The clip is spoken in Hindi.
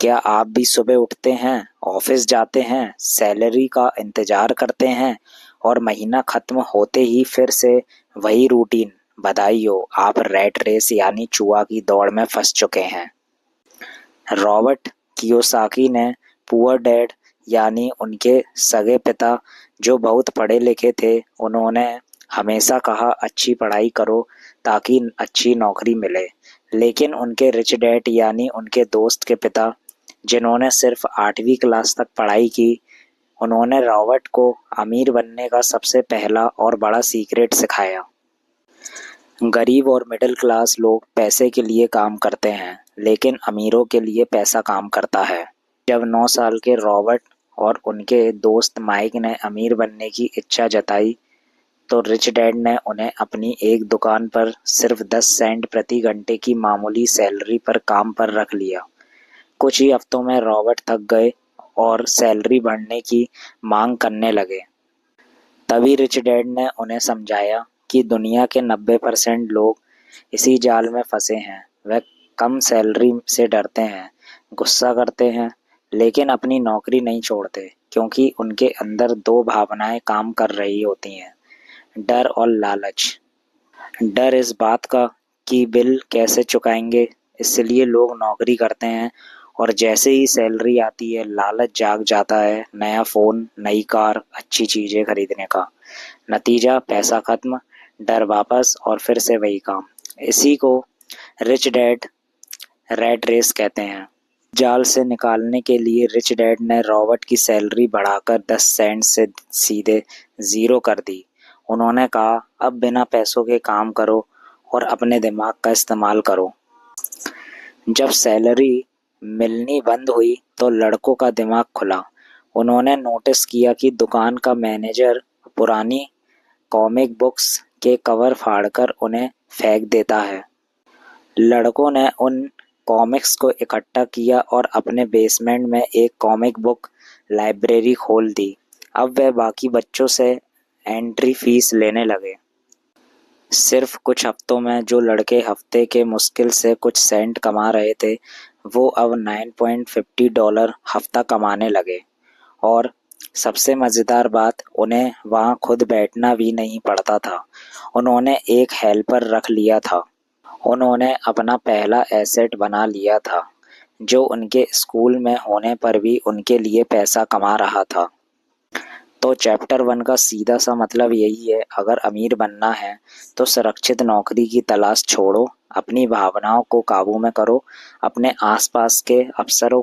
क्या आप भी सुबह उठते हैं, ऑफिस जाते हैं, सैलरी का इंतजार करते हैं और महीना खत्म होते ही फिर से वही रूटीन? बधाई हो, आप रैट रेस यानी चूहा की दौड़ में फंस चुके हैं। रॉबर्ट कियोसाकी ने पुअर डैड यानी उनके सगे पिता जो बहुत पढ़े लिखे थे, उन्होंने हमेशा कहा अच्छी पढ़ाई करो ताकि अच्छी नौकरी मिले। लेकिन उनके रिच डैड यानी उनके दोस्त के पिता, जिन्होंने सिर्फ 8वीं क्लास तक पढ़ाई की, उन्होंने रॉबर्ट को अमीर बनने का सबसे पहला और बड़ा सीक्रेट सिखाया। गरीब और मिडिल क्लास लोग पैसे के लिए काम करते हैं, लेकिन अमीरों के लिए पैसा काम करता है। जब 9 साल के रॉबर्ट और उनके दोस्त माइक ने अमीर बनने की इच्छा जताई, तो रिच डैड ने उन्हें अपनी एक दुकान पर सिर्फ 10 सेंट प्रति घंटे की मामूली सैलरी पर काम पर रख लिया। कुछ ही हफ्तों में रॉबर्ट थक गए और सैलरी बढ़ने की मांग करने लगे। तभी रिच डैड ने उन्हें समझाया कि दुनिया के 90% लोग इसी जाल में फंसे हैं। वह कम सैलरी से डरते हैं, गुस्सा करते हैं, लेकिन अपनी नौकरी नहीं छोड़ते, क्योंकि उनके अंदर दो भावनाएं काम कर रही होती हैं, डर और लालच। डर इस बात का कि बिल कैसे चुकाएंगे, इसलिए लोग नौकरी करते हैं, और जैसे ही सैलरी आती है लालच जाग जाता है नया फ़ोन, नई कार, अच्छी चीज़ें खरीदने का। नतीजा पैसा खत्म, डर वापस और फिर से वही काम। इसी को रिच डैड रैट रेस कहते हैं। जाल से निकालने के लिए रिच डैड ने रॉबर्ट की सैलरी बढ़ाकर 10 सेंट से सीधे 0 कर दी। उन्होंने कहा, अब बिना पैसों के काम करो और अपने दिमाग का इस्तेमाल करो। जब सैलरी मिलनी बंद हुई तो लड़कों का दिमाग खुला। उन्होंने नोटिस किया कि दुकान का मैनेजर पुरानी कॉमिक बुक्स के कवर फाड़कर उन्हें फेंक देता है। लड़कों ने उन कॉमिक्स को इकट्ठा किया और अपने बेसमेंट में एक कॉमिक बुक लाइब्रेरी खोल दी। अब वे बाकी बच्चों से एंट्री फीस लेने लगे। सिर्फ कुछ हफ्तों में जो लड़के हफ्ते के मुश्किल से कुछ सेंट कमा रहे थे, वो अब $9.50 हफ्ता कमाने लगे। और सबसे मज़ेदार बात, उन्हें वहाँ खुद बैठना भी नहीं पड़ता था। उन्होंने एक हेल्पर रख लिया था। उन्होंने अपना पहला एसेट बना लिया था, जो उनके स्कूल में होने पर भी उनके लिए पैसा कमा रहा था। तो चैप्टर 1 का सीधा सा मतलब यही है, अगर अमीर बनना है तो सुरक्षित नौकरी की तलाश छोड़ो, अपनी भावनाओं को काबू में करो, अपने आसपास के अवसरों